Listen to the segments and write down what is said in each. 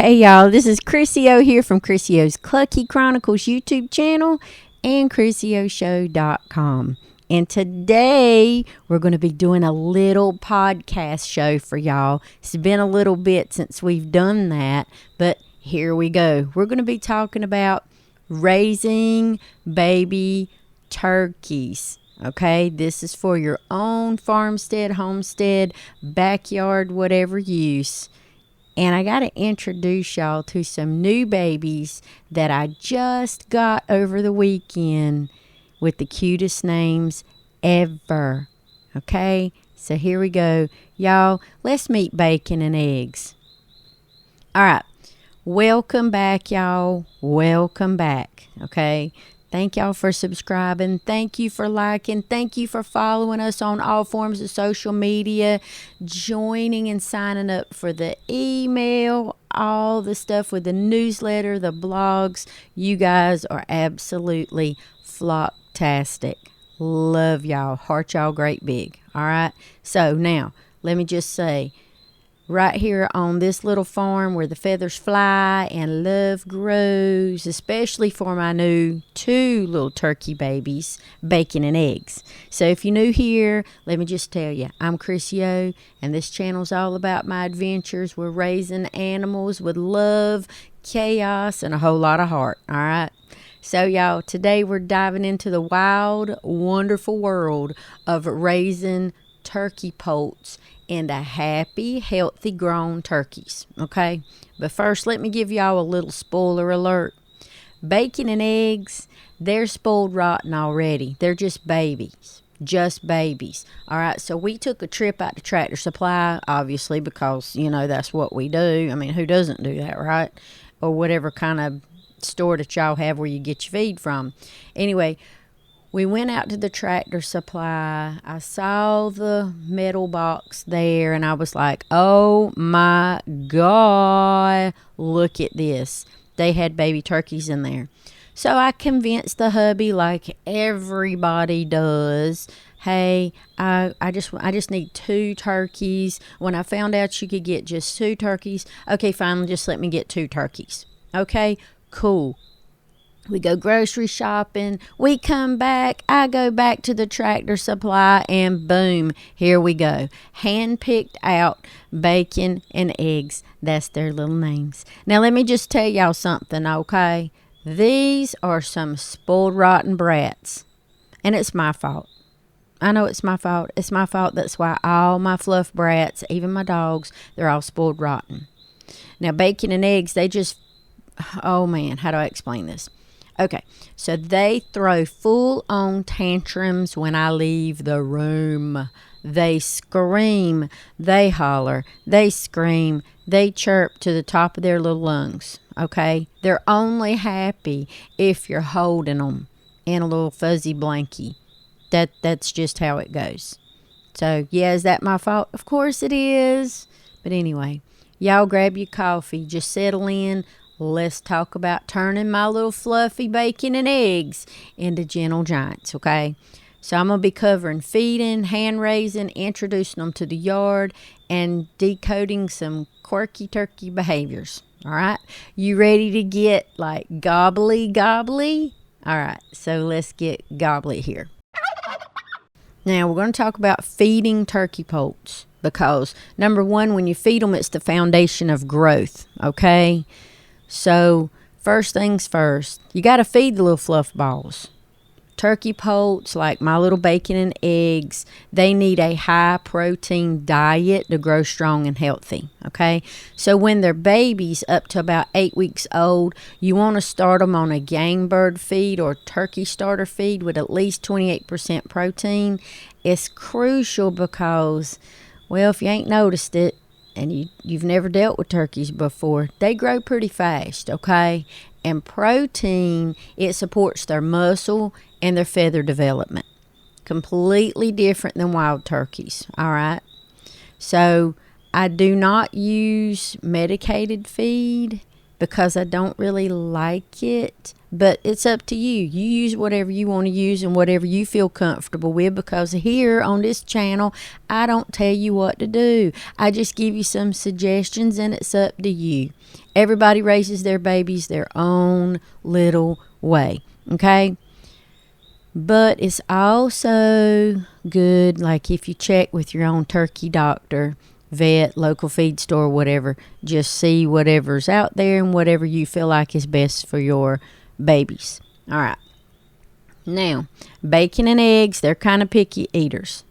Hey y'all, this is Crissy here from Crissy's Clucky Chronicles YouTube channel and CrissyOShow.com. And today we're going to be doing a little podcast show for y'all. It's been a little bit since we've done that, but here we go. We're going to be talking about raising baby turkeys. Okay, this is for your own farmstead, homestead, backyard, whatever use. And I got to introduce y'all to some new babies that I just got over the weekend with the cutest names ever. Okay, so here we go. Y'all, let's meet Bacon and Eggs. All right, welcome back, y'all. Welcome back. Okay, thank y'all for subscribing. Thank you for liking. Thank you for following us on all forms of social media, joining and signing up for the email, all the stuff with the newsletter, the blogs. You guys are absolutely flocktastic. Love y'all. Heart y'all great big. All right. So now let me just say, right here on this little farm where the feathers fly and love grows, especially for my new 2 little turkey babies, Bacon and Eggs. So if you're new here, let me just tell you, I'm Crissy, and this channel's all about my adventures. We're raising animals with love, chaos, and a whole lot of heart. All right. So y'all, today we're diving into the wild, wonderful world of raising turkey poults into happy, healthy grown turkeys. Okay, but first let me give y'all a little spoiler alert. Bacon and Eggs, they're spoiled rotten already. They're just babies. Just babies. All right, so we took a trip out to Tractor Supply, obviously, because, you know, that's what we do. I mean, who doesn't do that, right? Or whatever kind of store that y'all have where you get your feed from. Anyway, we went out to the Tractor Supply. I saw the metal box there, and I was like, oh my God, look at this. They had baby turkeys in there. So I convinced the hubby, like everybody does, hey, I just need 2 turkeys. When I found out you could get just 2 turkeys, okay, fine, just let me get 2 turkeys. Okay, cool. We go grocery shopping. We come back. I go back to the Tractor Supply, and boom, here we go. Hand-picked out Bacon and Eggs. That's their little names. Now, let me just tell y'all something, okay? These are some spoiled rotten brats, and it's my fault. I know it's my fault. It's my fault. That's why all my fluff brats, even my dogs, they're all spoiled rotten. Now, Bacon and Eggs, they just, oh man, how do I explain this? Okay, so they throw full-on tantrums when I leave the room. They scream, they holler, they scream, they chirp to the top of their little lungs, okay? They're only happy if you're holding them in a little fuzzy blankie. That's just how it goes. So, yeah, is that my fault? Of course it is. But anyway, y'all grab your coffee, just settle in. Let's talk about turning my little fluffy Bacon and Eggs into gentle giants, okay? So I'm going to be covering feeding, hand-raising, introducing them to the yard, and decoding some quirky turkey behaviors, all right? You ready to get, like, gobbly? All right, so let's get gobbly here. Now, we're going to talk about feeding turkey poults because, number one, when you feed them, it's the foundation of growth, okay? So, first things first, you got to feed the little fluff balls. Turkey poults, like my little Bacon and Eggs, they need a high-protein diet to grow strong and healthy, okay? So, when they're babies up to about 8 weeks old, you want to start them on a game bird feed or turkey starter feed with at least 28% protein. It's crucial because, well, if you ain't noticed it, and you've never dealt with turkeys before, they grow pretty fast, okay? And protein, it supports their muscle and their feather development. Completely different than wild turkeys, all right? So I do not use medicated feed. because I don't really like it. But it's up to you. You use whatever you want to use and whatever you feel comfortable with, because here on this channel, I don't tell you what to do. I just give you some suggestions, and it's up to you. Everybody raises their babies their own little way, okay? But it's also good, like if you check with your own turkey doctor, vet, local feed store, whatever, just see whatever's out there and whatever you feel like is best for your babies. All right. Now, bacon and eggs, they're kind of picky eaters.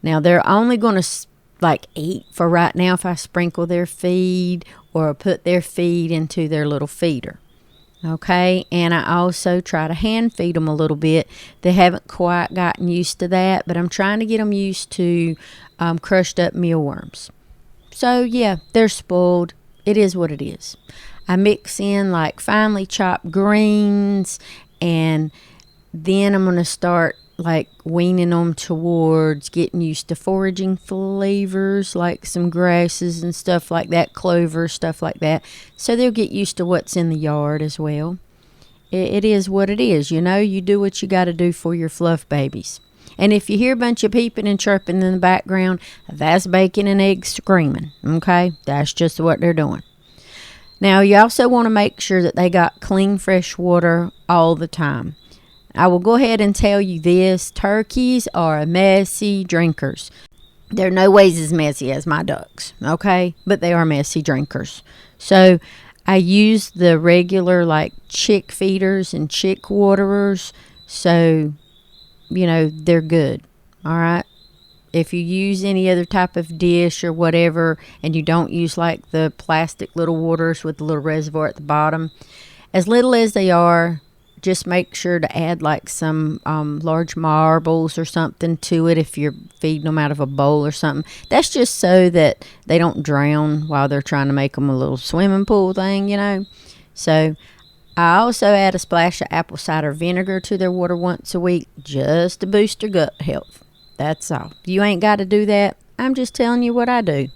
Now, they're only going to eat for right now if I sprinkle their feed or put their feed into their little feeder. Okay, and I also try to hand feed them a little bit. They haven't quite gotten used to that, but I'm trying to get them used to crushed up mealworms. So, yeah, they're spoiled. It is what it is. I mix in finely chopped greens, and then I'm going to start weaning them towards getting used to foraging flavors, like some grasses and stuff like that, clover, stuff like that. So they'll get used to what's in the yard as well. It is what it is. You do what you got to do for your fluff babies. And if you hear a bunch of peeping and chirping in the background, that's bacon and eggs screaming. Okay? That's just what they're doing. Now, you also want to make sure that they got clean, fresh water all the time. I will go ahead and tell you this. Turkeys are messy drinkers. They're no ways as messy as my ducks, okay? But they are messy drinkers. So, I use the regular, chick feeders and chick waterers. So, they're good, all right? If you use any other type of dish or whatever, and you don't use the plastic little waters with the little reservoir at the bottom, as little as they are, just make sure to add some large marbles or something to it if you're feeding them out of a bowl or something. That's just so that they don't drown while they're trying to make them a little swimming pool thing, So I also add a splash of apple cider vinegar to their water once a week just to boost their gut health. That's all. You ain't got to do that. I'm just telling you what I do.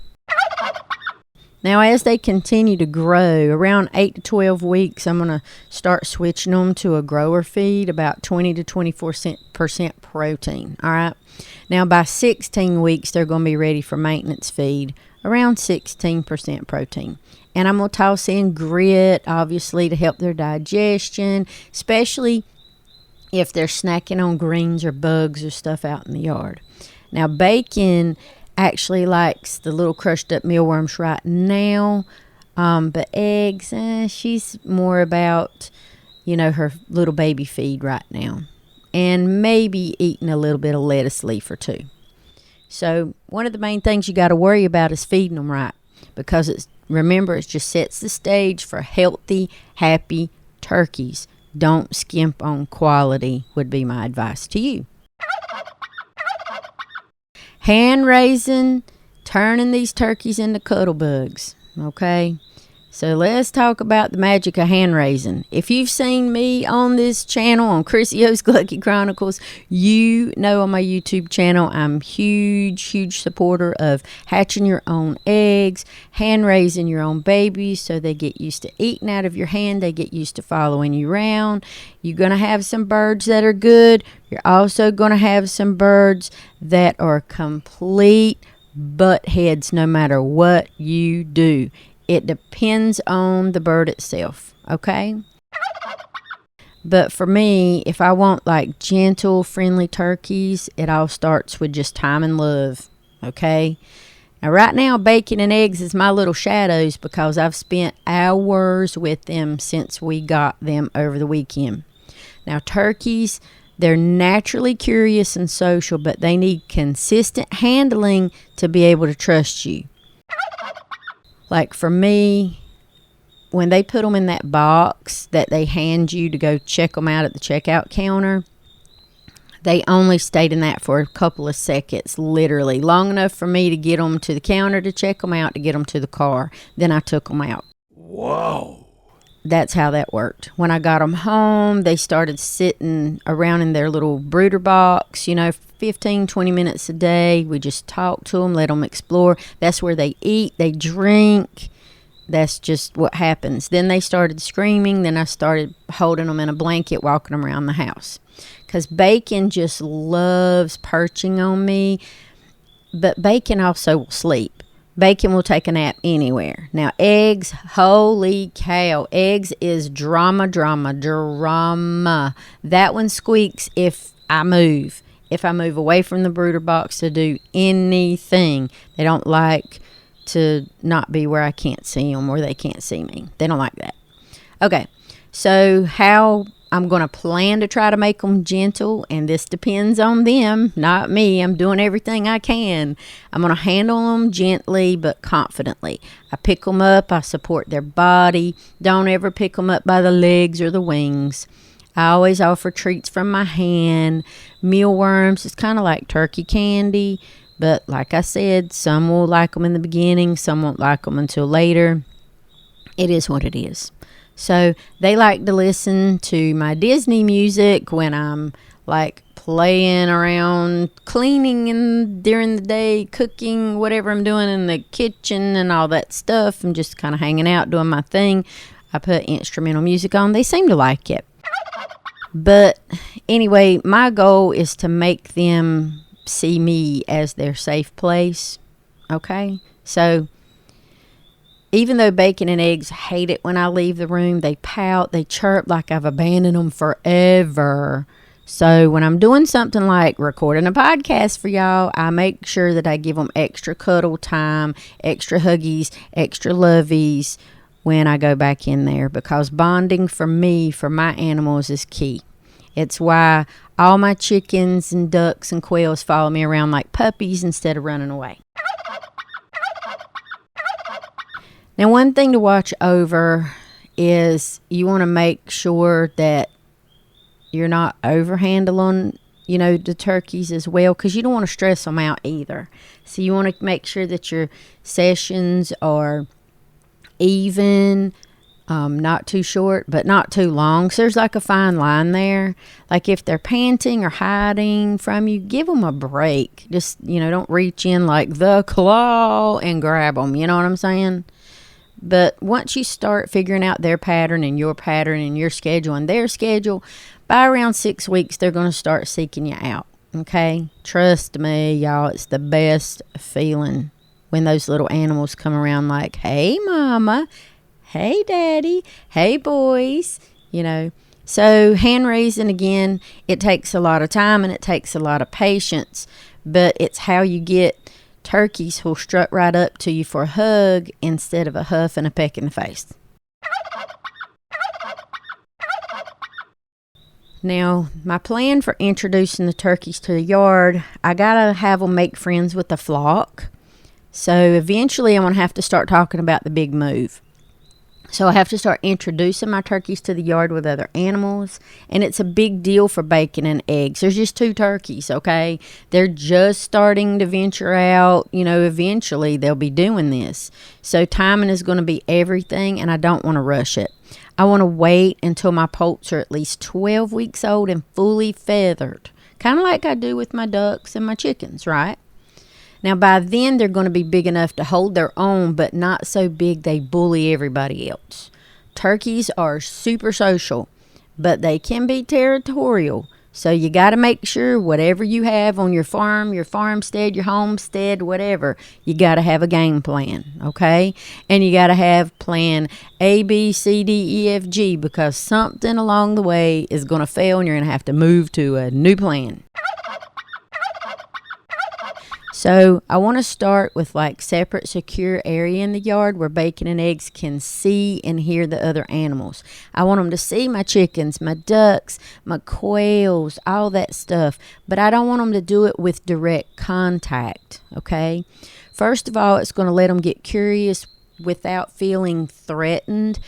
Now, as they continue to grow, around 8 to 12 weeks, I'm going to start switching them to a grower feed, about 20 to 24% protein. All right. Now, by 16 weeks, they're going to be ready for maintenance feed, around 16% protein. And I'm going to toss in grit, obviously, to help their digestion, especially if they're snacking on greens or bugs or stuff out in the yard. Now, bacon actually likes the little crushed up mealworms right now, but eggs, she's more about, her little baby feed right now, and maybe eating a little bit of lettuce leaf or two. So one of the main things you got to worry about is feeding them right, because it just sets the stage for healthy, happy turkeys. Don't skimp on quality would be my advice to you. Hand raising, turning these turkeys into cuddle bugs. Okay? So let's talk about the magic of hand raising. If you've seen me on this channel, on Crissy's Clucky Chronicles, you know on my YouTube channel, I'm huge supporter of hatching your own eggs, hand raising your own babies so they get used to eating out of your hand, they get used to following you around. You're going to have some birds that are good. You're also going to have some birds that are complete butt heads no matter what you do. It depends on the bird itself, okay? But for me, if I want gentle, friendly turkeys, it all starts with just time and love, okay? Now, right now, bacon and eggs is my little shadows because I've spent hours with them since we got them over the weekend. Now, turkeys, they're naturally curious and social, but they need consistent handling to be able to trust you. For me, when they put them in that box that they hand you to go check them out at the checkout counter, they only stayed in that for a couple of seconds, literally, long enough for me to get them to the counter to check them out, to get them to the car. Then I took them out. Whoa. That's how that worked. When I got them home, they started sitting around in their little brooder box, 15, 20 minutes a day. We just talked to them, let them explore. That's where they eat, they drink. That's just what happens. Then they started screaming. Then I started holding them in a blanket, walking them around the house. Because Bacon just loves perching on me. But Bacon also will sleep. Bacon will take a nap anywhere. Now, Eggs, holy cow. Eggs is drama, drama, drama. That one squeaks if I move. If I move away from the brooder box to do anything. They don't like to not be where I can't see them or they can't see me. They don't like that. Okay, so how I'm going to plan to try to make them gentle, and this depends on them, not me. I'm doing everything I can. I'm going to handle them gently but confidently. I pick them up. I support their body. Don't ever pick them up by the legs or the wings. I always offer treats from my hand. Mealworms is kind of like turkey candy, but like I said, some will like them in the beginning. Some won't like them until later. It is what it is. So they like to listen to my Disney music when I'm like playing around, cleaning and during the day, cooking, whatever I'm doing in the kitchen and all that stuff. I'm just kind of hanging out, doing my thing. I put instrumental music on. They seem to like it. But anyway, my goal is to make them see me as their safe place. Okay? So even though Bacon and Eggs hate it when I leave the room, they pout, they chirp like I've abandoned them forever. So when I'm doing something like recording a podcast for y'all, I make sure that I give them extra cuddle time, extra huggies, extra lovies when I go back in there, because bonding for me, for my animals, is key. It's why all my chickens and ducks and quails follow me around like puppies instead of running away. Now, one thing to watch over is you want to make sure that you're not overhandling, the turkeys as well, because you don't want to stress them out either. So you want to make sure that your sessions are even, not too short, but not too long. So there's like a fine line there. Like if they're panting or hiding from you, give them a break. Just, don't reach in like the claw and grab them. You know what I'm saying? But once you start figuring out their pattern and your schedule and their schedule, by around 6 weeks, they're going to start seeking you out. Okay? Trust me, y'all, it's the best feeling when those little animals come around like, hey, mama, hey, daddy, hey, boys, So hand raising, again, it takes a lot of time and it takes a lot of patience, but it's how you get turkeys who'll strut right up to you for a hug instead of a huff and a peck in the face. Now, my plan for introducing the turkeys to the yard, I gotta have them make friends with the flock. So eventually I'm gonna have to start talking about the big move. So I have to start introducing my turkeys to the yard with other animals. And it's a big deal for Bacon and Eggs. There's just 2 turkeys, okay? They're just starting to venture out. Eventually they'll be doing this. So timing is going to be everything, and I don't want to rush it. I want to wait until my poults are at least 12 weeks old and fully feathered. Kind of like I do with my ducks and my chickens, right? Now, by then, they're going to be big enough to hold their own, but not so big they bully everybody else. Turkeys are super social, but they can be territorial. So you got to make sure whatever you have on your farm, your farmstead, your homestead, whatever, you got to have a game plan, okay? And you got to have plan A, B, C, D, E, F, G, because something along the way is going to fail and you're going to have to move to a new plan. So I want to start with like separate secure area in the yard where Bacon and Eggs can see and hear the other animals. I want them to see my chickens, my ducks, my quails, all that stuff. But I don't want them to do it with direct contact, okay? First of all, it's going to let them get curious without feeling threatened.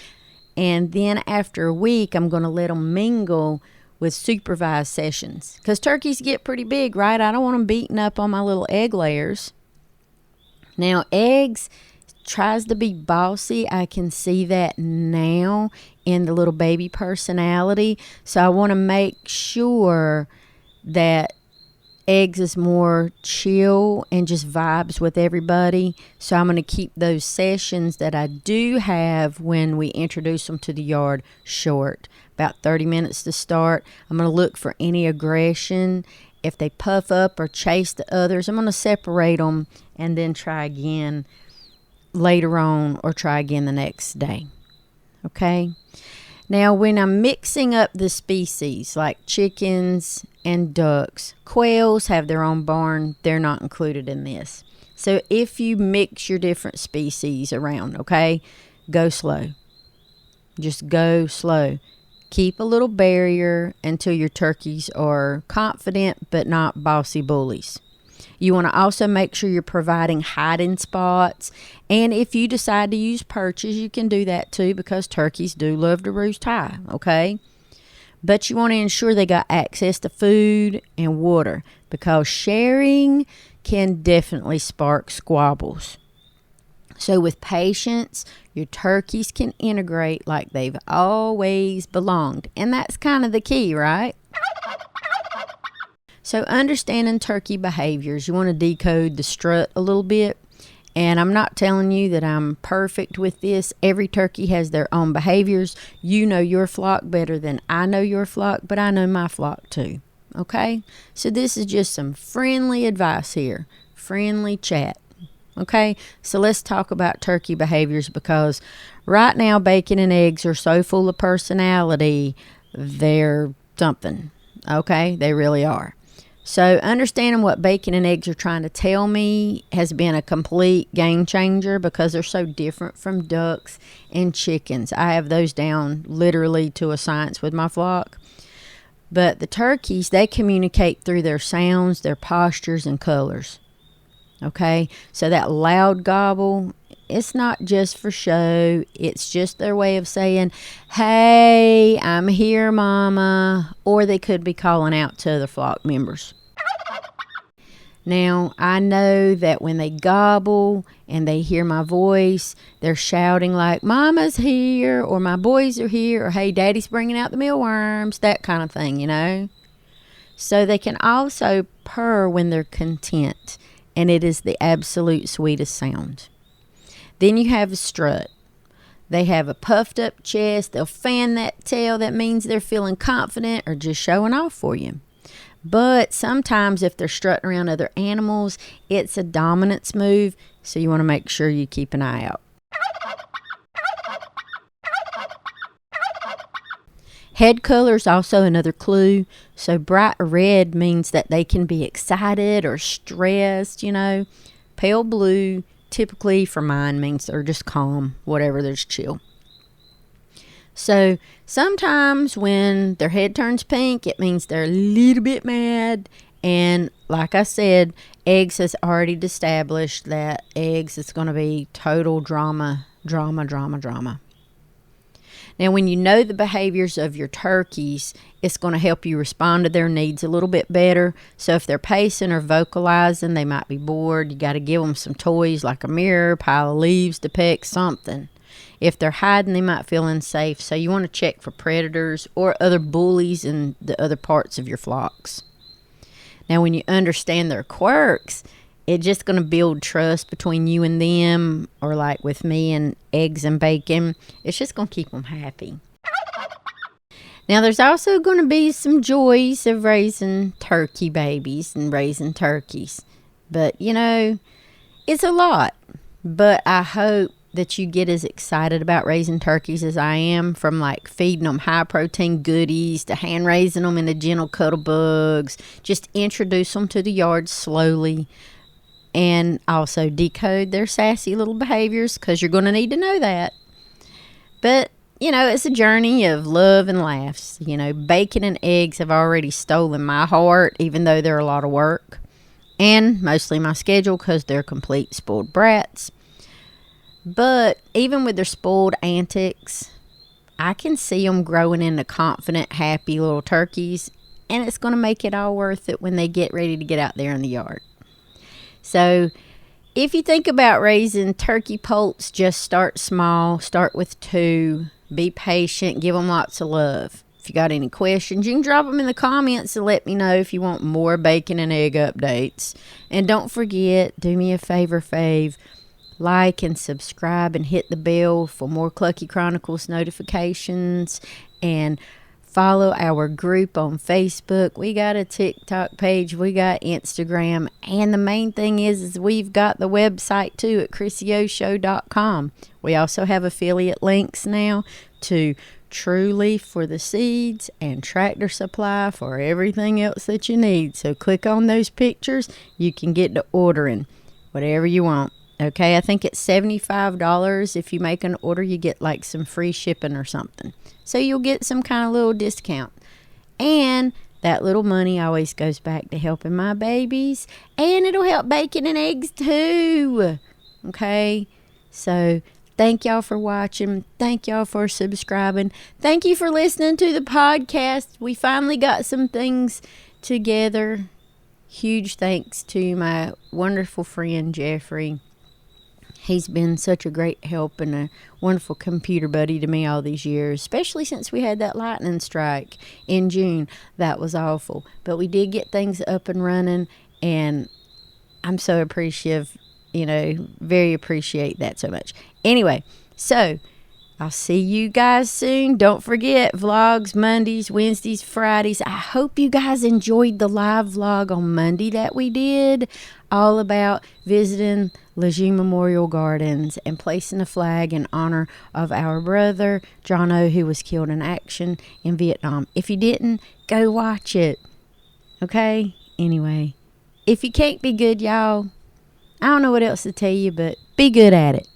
And then after a week, I'm going to let them mingle with supervised sessions, because turkeys get pretty big, right? I don't want them beating up on my little egg layers. Now, Eggs tries to be bossy. I can see that now in the little baby personality. So I want to make sure that Eggs is more chill and just vibes with everybody. So I'm going to keep those sessions that I do have when we introduce them to the yard short. About 30 minutes to start. I'm going to look for any aggression. If they puff up or chase the others, I'm going to separate them and then try again later on or try again the next day. Okay? Now, when I'm mixing up the species, like chickens and ducks, quails have their own barn. They're not included in this. So if you mix your different species around, okay, go slow. Just go slow. Keep a little barrier until your turkeys are confident but not bossy bullies. You want to also make sure you're providing hiding spots. And if you decide to use perches, you can do that too, because turkeys do love to roost high, okay? But you want to ensure they got access to food and water, because sharing can definitely spark squabbles. So with patience, your turkeys can integrate like they've always belonged. And that's kind of the key, right? So understanding turkey behaviors, you want to decode the strut a little bit. And I'm not telling you that I'm perfect with this. Every turkey has their own behaviors. You know your flock better than I know your flock, but I know my flock too. Okay? So this is just some friendly advice here. Friendly chat. Okay? So let's talk about turkey behaviors, because right now bacon and eggs are so full of personality. They're something. Okay? They really are. So understanding what bacon and eggs are trying to tell me has been a complete game changer, because they're so different from ducks and chickens. I have those down literally to a science with my flock. But the turkeys, they communicate through their sounds, their postures, and colors. Okay? So that loud gobble, it's not just for show. It's just their way of saying, hey, I'm here, mama. Or they could be calling out to other flock members. Now, I know that when they gobble and they hear my voice, they're shouting like, mama's here, or my boys are here, or hey, daddy's bringing out the mealworms, that kind of thing, you know. So they can also purr when they're content, and it is the absolute sweetest sound. Then you have a strut. They have a puffed up chest. They'll fan that tail. That means they're feeling confident or just showing off for you. But sometimes if they're strutting around other animals, it's a dominance move. So you want to make sure you keep an eye out. Head color is also another clue. So bright red means that they can be excited or stressed, you know. Pale blue, typically for mine, means they're just calm, whatever, they're just chill. So sometimes when their head turns pink, it means they're a little bit mad. And like I said, eggs has already established that eggs is going to be total drama. Now, when you know the behaviors of your turkeys, it's going to help you respond to their needs a little bit better. So if they're pacing or vocalizing, they might be bored. You got to give them some toys like a mirror, pile of leaves to peck, something. If they're hiding, they might feel unsafe. So you want to check for predators or other bullies in the other parts of your flocks. Now, when you understand their quirks, it's just going to build trust between you and them, or like with me and eggs and bacon. It's just going to keep them happy. Now, there's also going to be some joys of raising turkey babies and raising turkeys. But, you know, it's a lot. But I hope that you get as excited about raising turkeys as I am, from like feeding them high protein goodies to hand raising them into gentle cuddle bugs. Just introduce them to the yard slowly, and also decode their sassy little behaviors, because you're going to need to know that. But, you know, it's a journey of love and laughs. You know, bacon and eggs have already stolen my heart, even though they're a lot of work, and mostly my schedule, because they're complete spoiled brats. But even with their spoiled antics, I can see them growing into confident, happy little turkeys, and it's going to make it all worth it when they get ready to get out there in the yard. So if you think about raising turkey poults, just start small. Start with 2. Be patient. Give them lots of love. If you got any questions, you can drop them in the comments and let me know if you want more bacon and egg updates. And don't forget, do me a favor, fave. Like and subscribe and hit the bell for more Clucky Chronicles notifications. And follow our group on Facebook. We got a TikTok page. We got Instagram. And the main thing is we've got the website too at ChrissyOShow.com. We also have affiliate links now to True Leaf for the seeds and Tractor Supply for everything else that you need. So click on those pictures. You can get to ordering whatever you want. Okay, I think it's $75. If you make an order, you get like some free shipping or something. So you'll get some kind of little discount. And that little money always goes back to helping my babies. And it'll help bacon and eggs too. Okay, so thank y'all for watching. Thank y'all for subscribing. Thank you for listening to the podcast. We finally got some things together. Huge thanks to my wonderful friend, Jeffrey. He's been such a great help and a wonderful computer buddy to me all these years, especially since we had that lightning strike in June. That was awful. But we did get things up and running, and I'm so appreciative, very appreciate that so much. Anyway, so I'll see you guys soon. Don't forget, vlogs Mondays, Wednesdays, Fridays. I hope you guys enjoyed the live vlog on Monday that we did, all about visiting Lejeune Memorial Gardens and placing a flag in honor of our brother, Jono, who was killed in action in Vietnam. If you didn't, go watch it. Okay? Anyway, if you can't be good, y'all, I don't know what else to tell you, but be good at it.